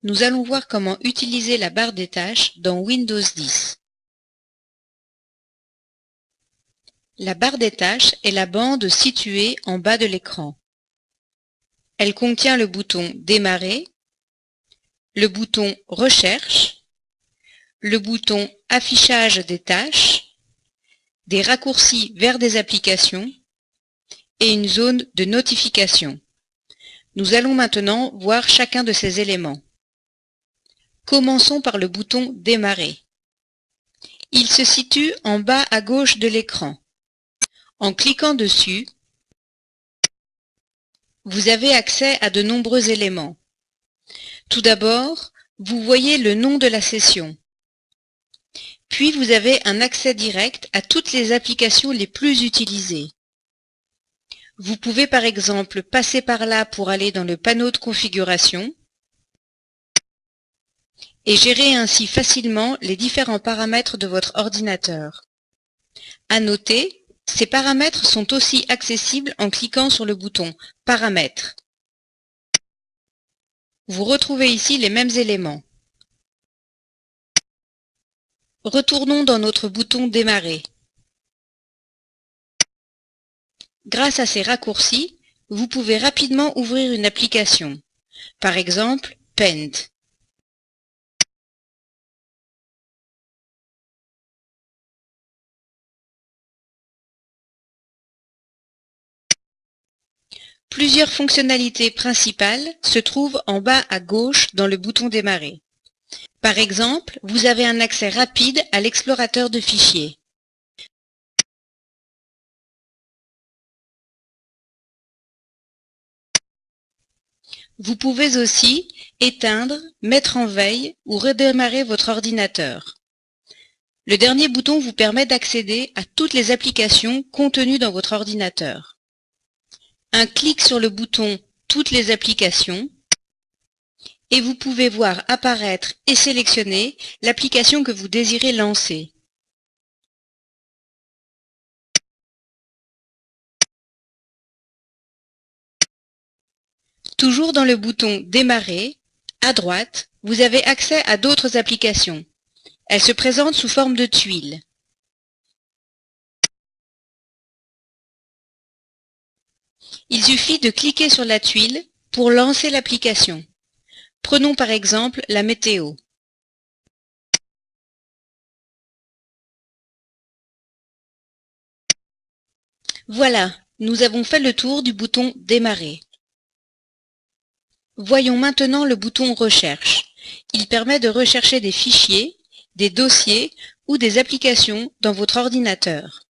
Nous allons voir comment utiliser la barre des tâches dans Windows 10. La barre des tâches est la bande située en bas de l'écran. Elle contient le bouton Démarrer, le bouton Recherche, le bouton Affichage des tâches, des raccourcis vers des applications et une zone de notification. Nous allons maintenant voir chacun de ces éléments. Commençons par le bouton Démarrer. Il se situe en bas à gauche de l'écran. En cliquant dessus, vous avez accès à de nombreux éléments. Tout d'abord, vous voyez le nom de la session. Puis vous avez un accès direct à toutes les applications les plus utilisées. Vous pouvez par exemple passer par là pour aller dans le panneau de configuration et gérer ainsi facilement les différents paramètres de votre ordinateur. À noter, ces paramètres sont aussi accessibles en cliquant sur le bouton « Paramètres ». Vous retrouvez ici les mêmes éléments. Retournons dans notre bouton « Démarrer ». Grâce à ces raccourcis, vous pouvez rapidement ouvrir une application, par exemple Paint. Plusieurs fonctionnalités principales se trouvent en bas à gauche dans le bouton Démarrer. Par exemple, vous avez un accès rapide à l'explorateur de fichiers. Vous pouvez aussi éteindre, mettre en veille ou redémarrer votre ordinateur. Le dernier bouton vous permet d'accéder à toutes les applications contenues dans votre ordinateur. Un clic sur le bouton « Toutes les applications » et vous pouvez voir apparaître et sélectionner l'application que vous désirez lancer. Toujours dans le bouton « Démarrer », à droite, vous avez accès à d'autres applications. Elles se présentent sous forme de tuiles. Il suffit de cliquer sur la tuile pour lancer l'application. Prenons par exemple la météo. Voilà, nous avons fait le tour du bouton « Démarrer ». Voyons maintenant le bouton « Recherche ». Il permet de rechercher des fichiers, des dossiers ou des applications dans votre ordinateur.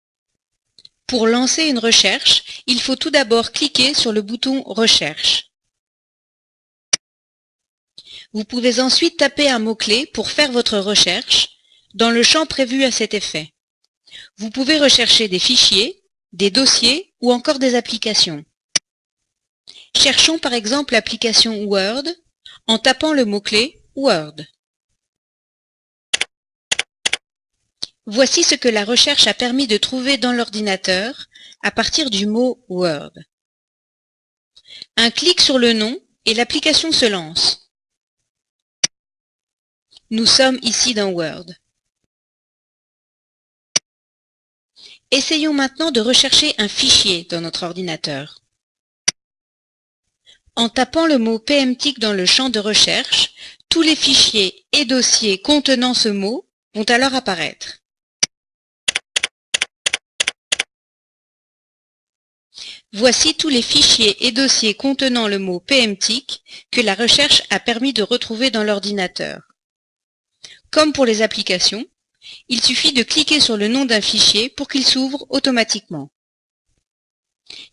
Pour lancer une recherche, il faut tout d'abord cliquer sur le bouton « Recherche ». Vous pouvez ensuite taper un mot-clé pour faire votre recherche dans le champ prévu à cet effet. Vous pouvez rechercher des fichiers, des dossiers ou encore des applications. Cherchons par exemple l'application Word en tapant le mot-clé Word. Voici ce que la recherche a permis de trouver dans l'ordinateur à partir du mot Word. Un clic sur le nom et l'application se lance. Nous sommes ici dans Word. Essayons maintenant de rechercher un fichier dans notre ordinateur. En tapant le mot PMTIC dans le champ de recherche, tous les fichiers et dossiers contenant ce mot vont alors apparaître. Voici tous les fichiers et dossiers contenant le mot PMTIC que la recherche a permis de retrouver dans l'ordinateur. Comme pour les applications, il suffit de cliquer sur le nom d'un fichier pour qu'il s'ouvre automatiquement.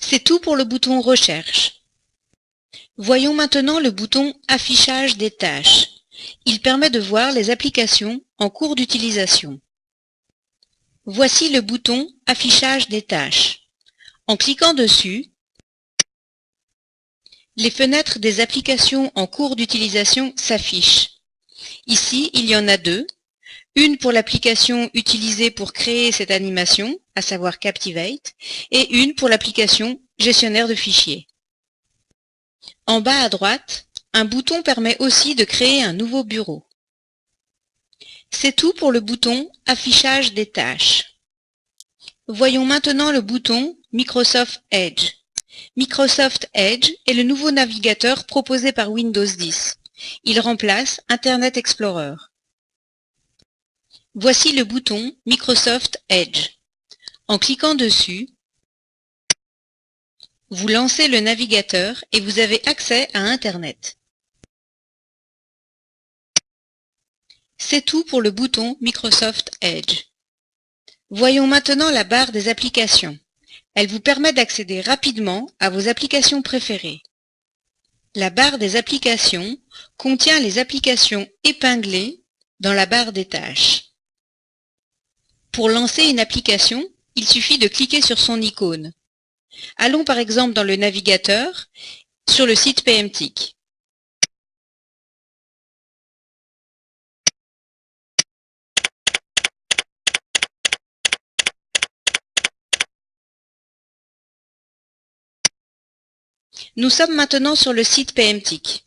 C'est tout pour le bouton Recherche. Voyons maintenant le bouton Affichage des tâches. Il permet de voir les applications en cours d'utilisation. Voici le bouton Affichage des tâches. En cliquant dessus, les fenêtres des applications en cours d'utilisation s'affichent. Ici, il y en a deux. Une pour l'application utilisée pour créer cette animation, à savoir Captivate, et une pour l'application Gestionnaire de fichiers. En bas à droite, Un bouton permet aussi de créer un nouveau bureau. C'est tout pour le bouton Affichage des tâches. Voyons maintenant le bouton Microsoft Edge. Microsoft Edge est le nouveau navigateur proposé par Windows 10. Il remplace Internet Explorer. Voici le bouton Microsoft Edge. En cliquant dessus, vous lancez le navigateur et vous avez accès à Internet. C'est tout pour le bouton Microsoft Edge. Voyons maintenant la barre des applications. Elle vous permet d'accéder rapidement à vos applications préférées. La barre des applications contient les applications épinglées dans la barre des tâches. Pour lancer une application, il suffit de cliquer sur son icône. Allons par exemple dans le navigateur, sur le site PMTIC. Nous sommes maintenant sur le site PMTIC.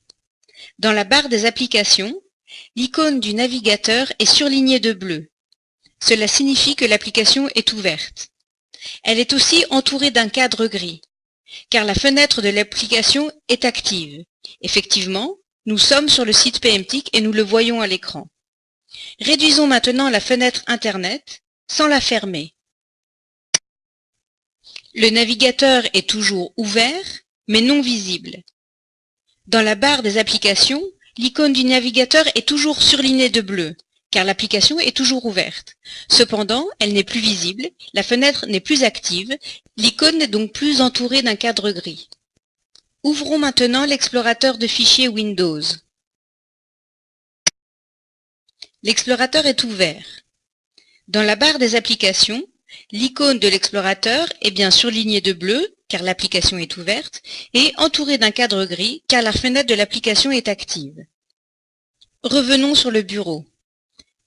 Dans la barre des applications, l'icône du navigateur est surlignée de bleu. Cela signifie que l'application est ouverte. Elle est aussi entourée d'un cadre gris, car la fenêtre de l'application est active. Effectivement, nous sommes sur le site PMTIC et nous le voyons à l'écran. Réduisons maintenant la fenêtre Internet sans la fermer. Le navigateur est toujours ouvert, mais non visible. Dans la barre des applications, l'icône du navigateur est toujours surlignée de bleu, car l'application est toujours ouverte. Cependant, elle n'est plus visible, la fenêtre n'est plus active, l'icône n'est donc plus entourée d'un cadre gris. Ouvrons maintenant l'explorateur de fichiers Windows. L'explorateur est ouvert. Dans la barre des applications, l'icône de l'explorateur est bien surlignée de bleu, car l'application est ouverte, et entourée d'un cadre gris, car la fenêtre de l'application est active. Revenons sur le bureau.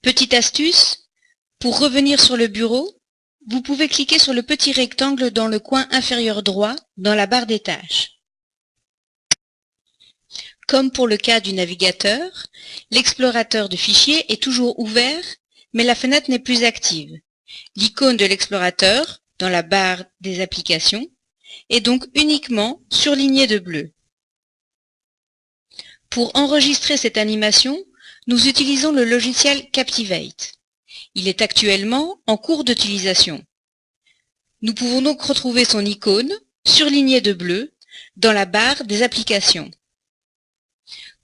Petite astuce, pour revenir sur le bureau, vous pouvez cliquer sur le petit rectangle dans le coin inférieur droit dans la barre des tâches. Comme pour le cas du navigateur, l'explorateur de fichiers est toujours ouvert, mais la fenêtre n'est plus active. L'icône de l'explorateur, dans la barre des applications, est donc uniquement surlignée de bleu. Pour enregistrer cette animation, nous utilisons le logiciel Captivate. Il est actuellement en cours d'utilisation. Nous pouvons donc retrouver son icône, surlignée de bleu, dans la barre des applications.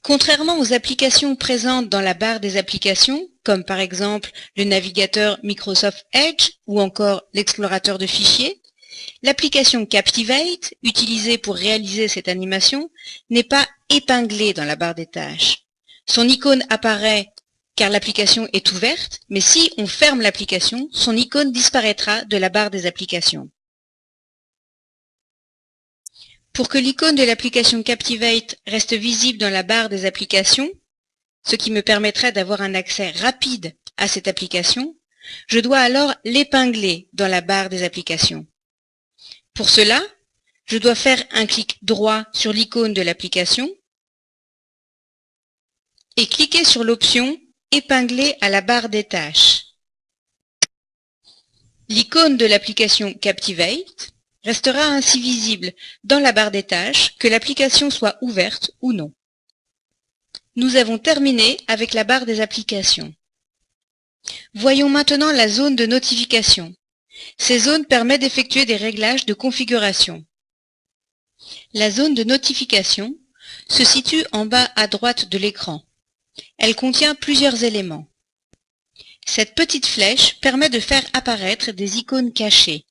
Contrairement aux applications présentes dans la barre des applications, comme par exemple le navigateur Microsoft Edge ou encore l'explorateur de fichiers, l'application Captivate, utilisée pour réaliser cette animation, n'est pas épinglée dans la barre des tâches. Son icône apparaît car l'application est ouverte, mais si on ferme l'application, son icône disparaîtra de la barre des applications. Pour que l'icône de l'application Captivate reste visible dans la barre des applications, ce qui me permettrait d'avoir un accès rapide à cette application, je dois alors l'épingler dans la barre des applications. Pour cela, je dois faire un clic droit sur l'icône de l'application et cliquer sur l'option « Épingler à la barre des tâches ». L'icône de l'application Captivate restera ainsi visible dans la barre des tâches, que l'application soit ouverte ou non. Nous avons terminé avec la barre des applications. Voyons maintenant la zone de notification. Ces zones permettent d'effectuer des réglages de configuration. La zone de notification se situe en bas à droite de l'écran. Elle contient plusieurs éléments. Cette petite flèche permet de faire apparaître des icônes cachées.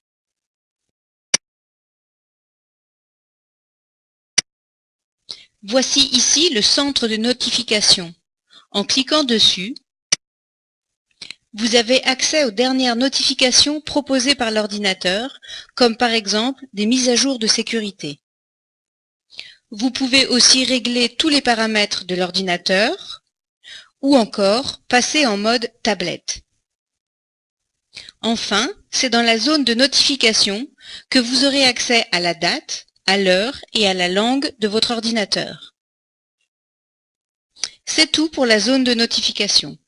Voici ici le centre de notification. En cliquant dessus, vous avez accès aux dernières notifications proposées par l'ordinateur, comme par exemple des mises à jour de sécurité. Vous pouvez aussi régler tous les paramètres de l'ordinateur ou encore passer en mode tablette. Enfin, c'est dans la zone de notification que vous aurez accès à la date, à l'heure et à la langue de votre ordinateur. C'est tout pour la zone de notification.